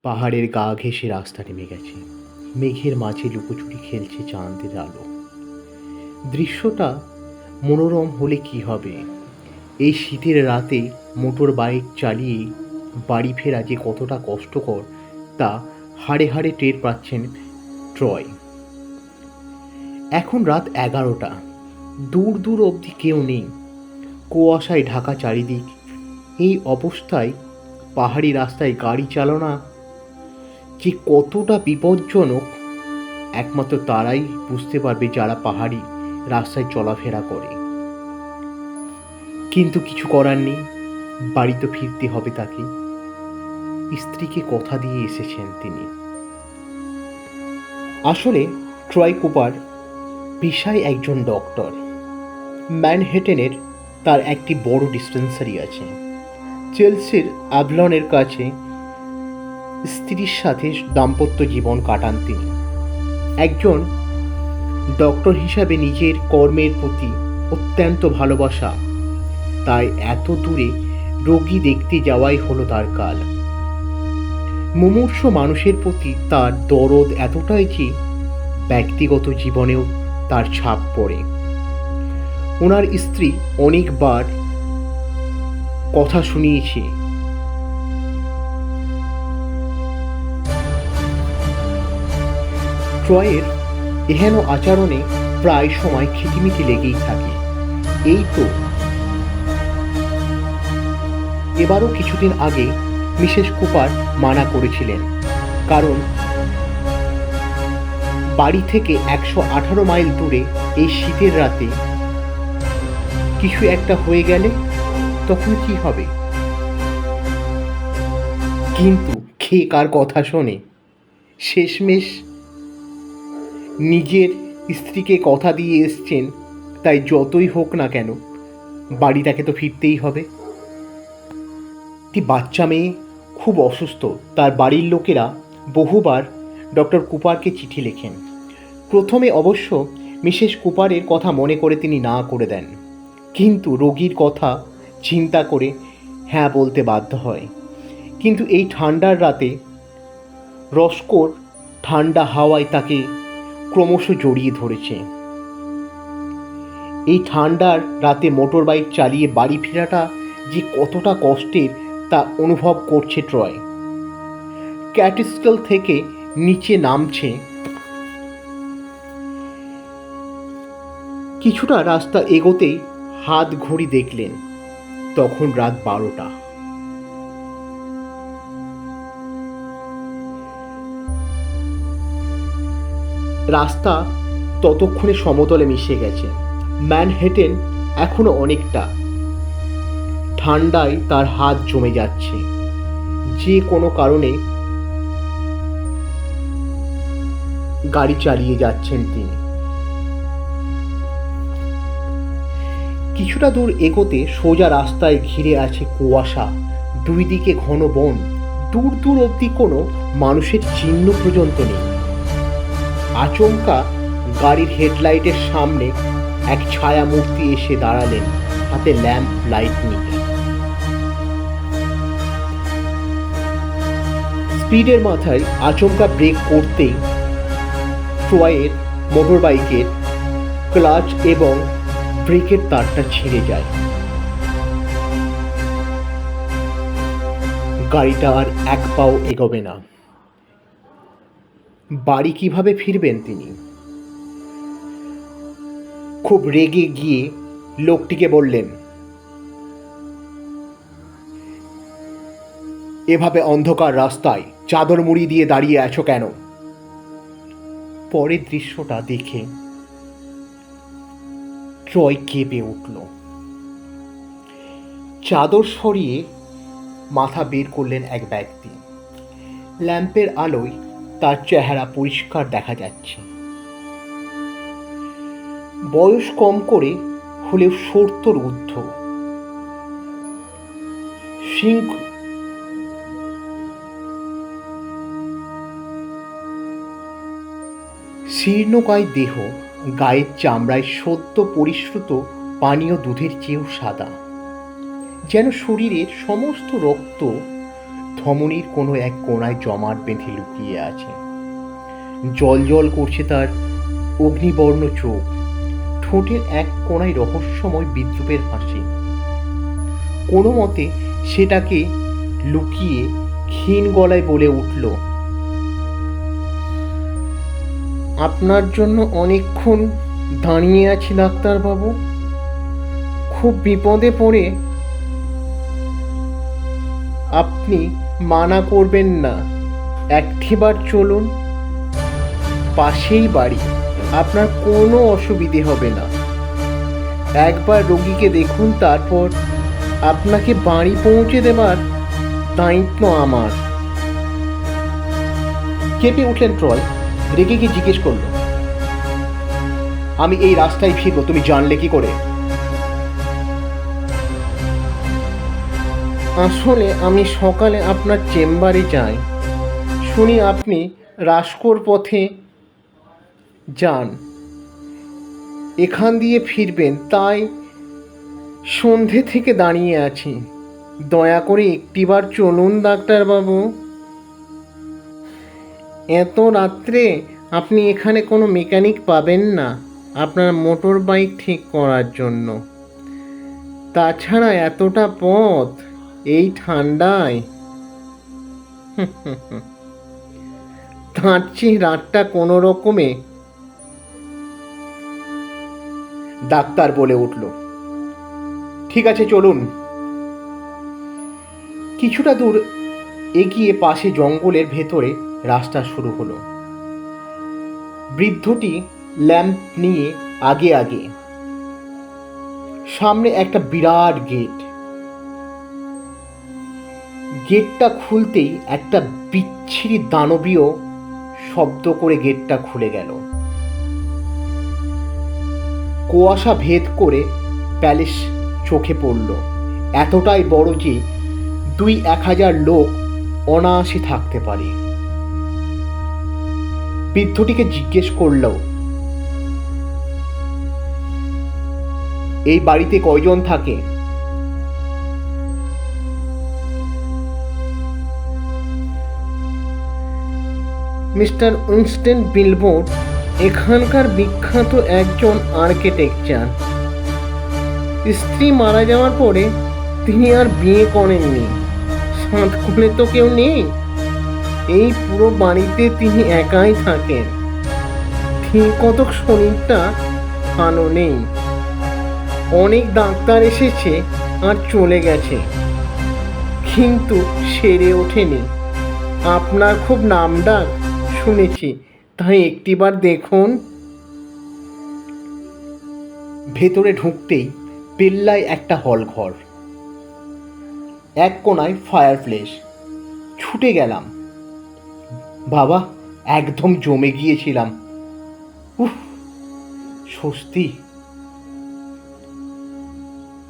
পাহাড়ের গা ঘেঁষে রাস্তা নেমে গেছে। মেঘের মাঝে লুকোচুরি খেলছে চাঁদের আলো। দৃশ্যটা মনোরম হলে কি হবে? এই শীতের রাতে মোটর বাইক চালিয়ে বাড়ি ফেরা যে কতটা কষ্টকর তা হাড়ে হাড়ে টের পাচ্ছেন ট্রয়। এখন রাত 11টা। দূর দূর অবধি কেউ নেই। কুয়াশায় ঢাকা চারিদিক। এই অবস্থায় পাহাড়ি রাস্তায় গাড়ি চালানো যে কতটা বিপজ্জনক একমাত্র তারাই বুঝতে পারবে যারা পাহাড়ি রাস্তায় চলাফেরা করে। কিন্তু কিছু করার নেই, বাড়ি তো ফিরতে হবে তাকে। স্ত্রীকে কথা দিয়ে এসেছেন তিনি। আসলে ট্রয় কুপার পেশায় একজন ডক্টর। ম্যানহেটেনের তার একটি বড় ডিসপেন্সারি আছে। চেলসির অ্যাভলনের কাছে স্ত্রীর সাথে দাম্পত্য জীবন কাটান তিনি। একজন ডক্টর হিসাবে নিজের কর্মের প্রতি অত্যন্ত ভালোবাসা, তাই এত দূরে রোগী দেখতে যাওয়াই হলো তার কাল। মুমূর্ষু মানুষের প্রতি তার দরদ এতটাই যে ব্যক্তিগত জীবনেও তার ছাপ পড়ে। ওনার স্ত্রী অনেকবার কথা শুনিয়েছে, ট্রয়ের এহেন আচরণে প্রায় সময় খিটিমিটি লেগেই থাকে। এই তো এবারও কিছুদিন আগে মিসেস কুপার মানা করেছিলেন, কারণ বাড়ি থেকে 118 মাইল দূরে এই শীতের রাতে কিছু একটা হয়ে গেলে তখন কি হবে? কিন্তু কে কার কথা শোনে? শেষমেশ নিজের স্ত্রীকে কথা দিয়ে এসছেন, তাই যতই হোক না কেন বাড়ি তাকে তো ফিরতেই হবে। একটি বাচ্চা মেয়ে খুব অসুস্থ। তার বাড়ির লোকেরা বহুবার ডক্টর কুপারকে চিঠি লেখেন। প্রথমে অবশ্য মিসেস কুপারের কথা মনে করে তিনি না করে দেন, কিন্তু রোগীর কথা চিন্তা করে হ্যাঁ বলতে বাধ্য হয়। কিন্তু এই ঠান্ডার রাতে রস্কোর ঠান্ডা হাওয়ায় তাকে ক্রমশ জড়িয়ে ধরেছে। এই ঠান্ডার রাতে মোটর বাইক চালিয়ে বাড়ি ফেরাটা যে কতটা কষ্টের তা অনুভব করছে ট্রয়। ক্যাটিস্কেল থেকে নিচে নামছে। কিছুটা রাস্তা এগোতেই হাত ঘড়ি দেখলেন, তখন রাত 12টা। রাস্তা ততক্ষণে সমতলে মিশে গেছে। ম্যানহেটেন এখনো অনেকটা। ঠান্ডায় তার হাত জমে যাচ্ছে। যে কোনো কারণে গাড়ি চালিয়ে যাচ্ছেন তিনি। কিছুটা দূর এগোতে সোজা রাস্তায় ঘিরে আছে কুয়াশা, দুই দিকে ঘন বন। দূর দূর অবধি কোনো মানুষের চিহ্ন পর্যন্ত নেই। আচমকা গাড়ির হেডলাইটের সামনে এক ছায়া মূর্তি এসে দাঁড়ালেন, হাতে ল্যাম্প লাইট নিয়ে। স্পিডের মাথায় আচমকা ব্রেক করতেই ট্রয়ের মোটর বাইকের ক্লাচ এবং ব্রেকের তারটা ছিঁড়ে যায়। গাড়িটা আর এক পাও এগোবে না। বাড়ি কিভাবে ফিরবেন তিনি? খুব রেগে গিয়ে লোকটিকে বললেন, এভাবে অন্ধকার রাস্তায় চাদর মুড়ি দিয়ে দাঁড়িয়ে আছো কেন? পরের দৃশ্যটা দেখে ট্রয় কেঁপে উঠল। চাদর সরিয়ে মাথা বের করলেন এক ব্যক্তি। ল্যাম্পের আলোয় তার চেহারা পরিষ্কার দেখা যাচ্ছে। বয়স কম করে হলেও 70 ঊর্ধ্ব। শীর্ণকায় দেহ, গায়ের চামড়ায় সদ্য পরিশ্রুত পানীয় দুধের চেয়েও সাদা, যেন শরীরের সমস্ত রক্ত ধমনীর কোনো এক কোণায় জমাট বেঁধে লুকিয়ে আছে। জল জল করছে তার অগ্নিবর্ণ চোখ, ঠোঁটের এক কোণায় রহস্যময় বিদ্রূপের হাসি। কোনো মতে সেটাকে লুকিয়ে ক্ষীণ গলায় বলে উঠল, আপনার জন্য অনেকক্ষণ দাঁড়িয়ে আছি ডাক্তারবাবু, খুব বিপদে পড়ে। আপনি মানা করবেন না, একটিবার চলুন, পাশেই বাড়ি, আপনার কোনো অসুবিধে হবে না। একবার রোগীকে দেখুন, তারপর আপনাকে বাড়ি পৌঁছে দেবার দায়িত্ব আমার। কেঁপে উঠলেন ট্রয়, রেগে গিয়ে জিজ্ঞেস করল, আমি এই রাস্তায় ফিরবো, তুমি জানলে কি করে? আসলে আমি সকালে আপনার চেম্বারে যাই, শুনি আপনি রাস্কোর পথে যান, এখান দিয়ে ফিরবেন, তাই সন্ধে থেকে দাঁড়িয়ে আছি। দয়া করে একটিবার চলুন ডাক্তারবাবু। এত রাত্রে আপনি এখানে কোনো মেকানিক পাবেন না আপনার মোটর বাইক ঠিক করার জন্য। তাছাড়া এতটা পথ এই ঠান্ডায়, তার চেয়ে রাতটা কোনো রকমে। ডাক্তার বলে উঠল, ঠিক আছে চলুন। কিছুটা দূর এগিয়ে পাশে জঙ্গলের ভেতরে রাস্তা শুরু হলো। বৃদ্ধটি ল্যাম্প নিয়ে আগে আগে। সামনে একটা বিরাট গেট। গেটটা খুলতেই একটা বিচ্ছিরি দানবীয় শব্দ করে গেটটা খুলে গেল। কুয়াশা ভেদ করে প্যালেস চোখে পড়ল, এতটাই বড় যে 2-1000 লোক অনায়াসে থাকতে পারে। বৃদ্ধটিকে জিজ্ঞেস করল, এই বাড়িতে কয়জন থাকে? মিস্টার উইনস্টন বিলবোর্ড এখানকার বিখ্যাত একজন আর্কিটেকচার। স্ত্রী মারা যাওয়ার পরে তিনি আর বিয়ে করেননি। সাত খুলে তো কেউ নেই, এই পুরো বাড়িতে তিনি একাই থাকেন। ঠিক কতক শরীরটা ভালো নেই, অনেক ডাক্তার এসেছে আর চলে গেছে, কিন্তু সেরে ওঠেনি। আপনার খুব নামডাক শুনেছি, তাই একটিবার দেখুন। ভেতরে ঢুকতেই পেল্লায় একটা হল ঘর, এক কোণায় ফায়ারপ্লেস। ছুটে গেলাম। বাবা, একদম জমে গিয়েছিলাম। উফ, স্বস্তি।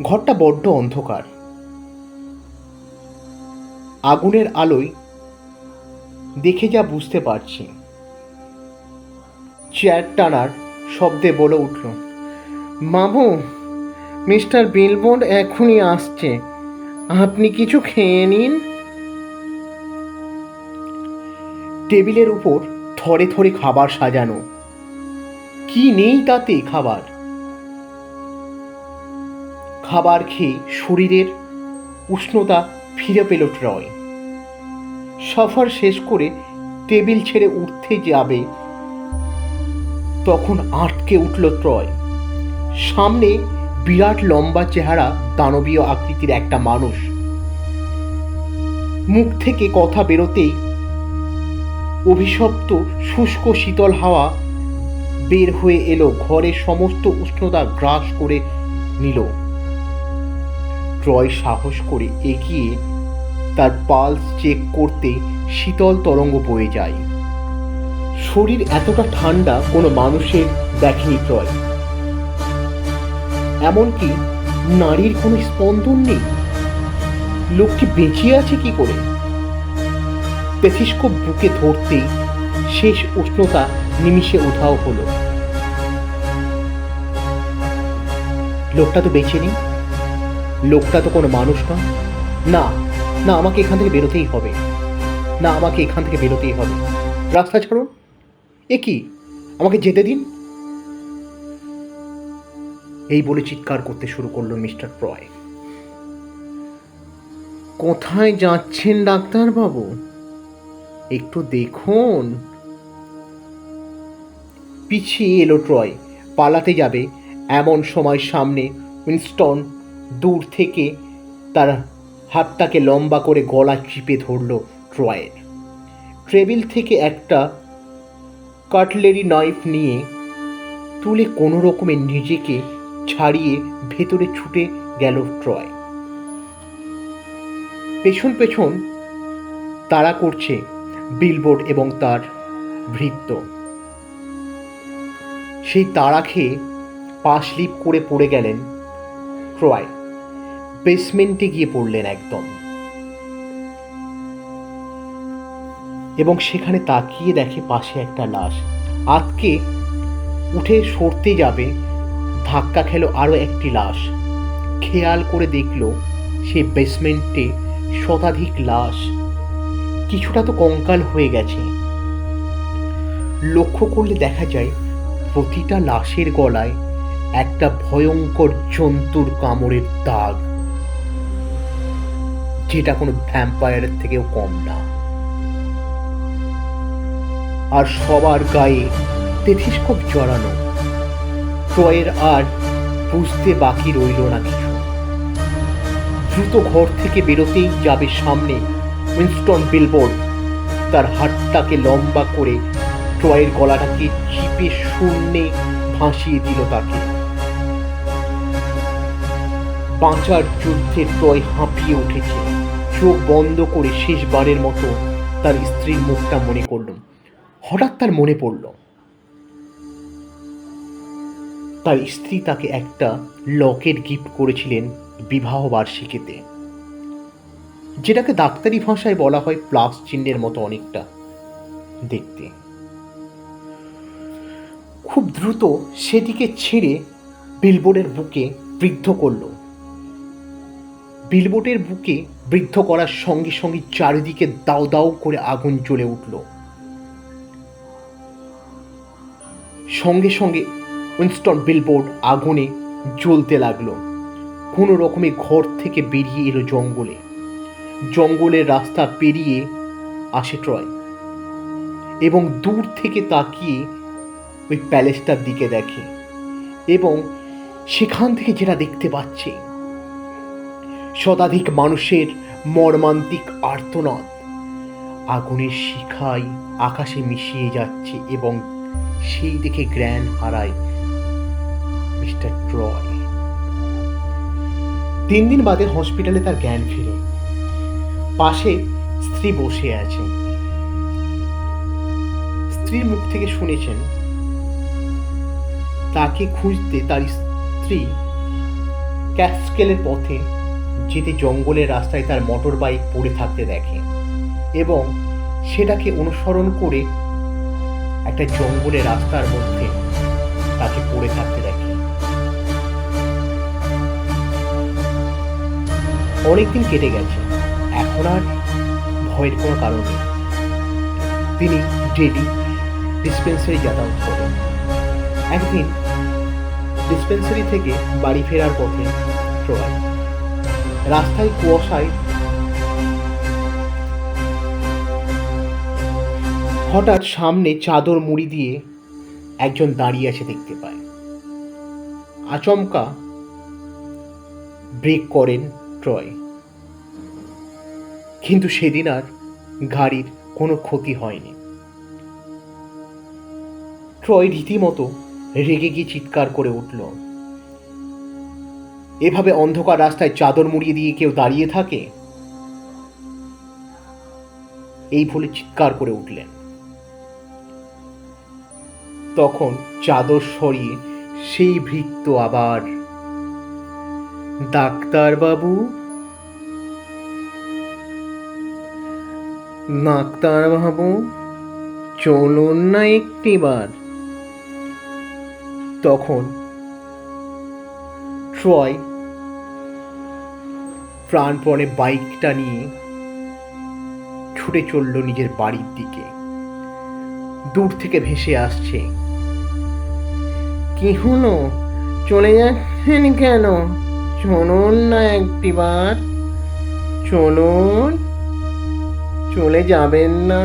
ঘরটা বড্ড অন্ধকার। আগুনের আলোয় দেখে যা বুঝতে পারছি। চেয়ার টানার শব্দে বলে উঠল, মামু, মিস্টার বিলবোর্ড এখনই আসছে, আপনি কিছু খেয়ে নিন। টেবিলের উপর থরে থরে খাবার সাজানো, কি নেই তাতে খাবার। খাবার খেয়ে শরীরের উষ্ণতা ফিরে পেল ট্রয়। সফর শেষ করে টেবিল ছেড়ে উঠতে যাবে, তখন আটকে উঠল ট্রয়। সামনে বিরাট লম্বা চেহারা দানবীয় আকৃতির একটা মানুষ। মুখ থেকে কথা বেরোতেই অভিশপ্ত শুষ্ক শীতল হাওয়া বের হয়ে এলো, ঘরের সমস্ত উষ্ণতা গ্রাস করে নিল। ট্রয় সাহস করে এগিয়ে তার পালস চেক করতে শীতল তরঙ্গ বয়ে যায়। শরীর এতটা ঠান্ডা কোনো মানুষের দেখেনি ট্রয়। এমনকি নারীর কোনো স্পন্দন নেই। লোকটি বেঁচে আছে কি করে? পেথিস্কোপ বুকে ধরতেই শেষ উষ্ণতা নিমিষে উধাও হলো। লোকটা তো বেঁচে নেই, লোকটা তো কোনো মানুষ নয়। না, না, আমাকে এখান থেকে বেরোতেই হবে। না, আমাকে এখান থেকে বেরোতেই হবে। রাস্তা ছাড়ুন। এ কি, আমাকে যেতে দিন। এই বলে চিৎকার করতে শুরু করলো মিস্টার ট্রয়। কোথায় যাচ্ছেন ডাক্তারবাবু? একটু দেখুন। পিছিয়ে এলো ট্রয়। পালাতে যাবে এমন সময় সামনে উইনস্টন দূর থেকে তার হাতটাকে লম্বা করে গলা চিপে ধরল ট্রয়ের। টেবিল থেকে একটা কাটলেরি নাইফ নিয়ে তুলে কোনো রকমে নিজেকে ছাড়িয়ে ভেতরে ছুটে গেল ট্রয়। পেছন পেছন তাড়া করছে বিলবোর্ড এবং তার ভৃত্য। সেই তাড়া খেয়ে পা স্লিপ করে পড়ে গেলেন ট্রয়। বেসমেন্টে গিয়ে পড়লেন একদম, এবং সেখানে তাকিয়ে দেখে পাশে একটা লাশ। আতকে উঠে সরতে যাবে, ধাক্কা খেল আরও একটি লাশ। খেয়াল করে দেখল সে বেসমেন্টে শতাধিক লাশ, কিছুটা তো কঙ্কাল হয়ে গেছে। লক্ষ্য করলে দেখা যায় প্রতিটা লাশের গলায় একটা ভয়ঙ্কর জন্তুর কামড়ের দাগ, যেটা কোনো ভ্যাম্পায়ারের থেকেও কম না। আর সবার গায়ে টেথিস্কোপ জড়ানো। ট্রয়ের আর বুঝতে বাকি রইল না কিছু। দ্রুত ঘর থেকে বেরোতেই যাবে সামনে উইনস্টন বিলবোর্ড তার হাতটাকে লম্বা করে ট্রয়ের গলাটাকে চিপে শূন্যে ভাসিয়ে দিল তাকে। বাঁচার যুদ্ধে ট্রয় হাঁপিয়ে উঠেছে। চোখ বন্ধ করে শেষবারের মতো তার স্ত্রীর মুখটা মনে করল। হঠাৎ তার মনে পড়ল তার স্ত্রী তাকে একটা লকেট গিফট করেছিলেন বিবাহ বার্ষিকীতে, যেটাকে ডাক্তারি ভাষায় বলা হয় প্লাস চিহ্নের মতো অনেকটা দেখতে। খুব দ্রুত সেটিকে ছেড়ে বিলবোর্ডের বুকে বিদ্ধ করল। বিলবোর্ডের বুকে বিদ্ধ করার সঙ্গে সঙ্গে চারিদিকে দাউ দাউ করে আগুন জ্বলে উঠল। সঙ্গে সঙ্গে উইনস্টন বিলবোর্ড আগুনে জ্বলতে লাগলো। কোনো রকমে ঘর থেকে বেরিয়ে এলো জঙ্গলে। জঙ্গলের রাস্তা পেরিয়ে আসে ট্রয়, এবং দূর থেকে তাকিয়ে ওই প্যালেসটার দিকে দেখে, এবং সেখান থেকে যেটা দেখতে পাচ্ছে শতাধিক মানুষের মর্মান্তিক আর্তনাদ আগুনের শিখায় আকাশে মিশিয়ে যাচ্ছে, এবং সেই দেখে জ্ঞান হারায় মিস্টার ট্রয়। 3 দিন বাদে হসপিটালে তার জ্ঞান ফিরে। পাশে স্ত্রী বসে আছে। স্ত্রীর মুখ থেকে শুনেছেন তাকে খুঁজতে তার স্ত্রী ক্যাটস্কেলের পথে যেতে জঙ্গলের রাস্তায় তার মোটর বাইক পড়ে থাকতে দেখে, এবং সেটাকে অনুসরণ করে একটা জঙ্গলের রাস্তার মধ্যে তাকে পড়ে থাকতে দেখে। অনেকদিন কেটে গেছে, এখন আর ভয়ের কোনো কারণ নেই। তিনি ডেলি ডিসপেন্সারি যাতায়াত করেন। একদিন ডিসপেন্সারি থেকে বাড়ি ফেরার পথে ট্রয় রাস্তায় কুয়াশায় হঠাৎ সামনে চাদর মুড়ি দিয়ে একজন দাঁড়িয়ে আছে দেখতে পায়। আচমকা ব্রেক করেন ট্রয়, কিন্তু সেদিন আর গাড়ির কোনো ক্ষতি হয়নি। ট্রয় রীতিমতো রেগে গিয়ে চিৎকার করে উঠল, এভাবে অন্ধকার রাস্তায় চাদর মুড়িয়ে দিয়ে কেউ দাঁড়িয়ে থাকে? এই বলে চিৎকার করে উঠলেন। তখন চাদর সরিয়ে সেই ভৃত্য আবার, ডাক্তারবাবু, ডাক্তারবাবু, চলুন না একটিবার। তখন ট্রয় প্রাণপণে বাইকটা নিয়ে ছুটে চলল নিজের বাড়ির দিকে। দূর থেকে ভেসে আসছে, কি হলো, চলে যাচ্ছেন কেন? চলুন না একটিবার, চলুন। চলে যাবেন না?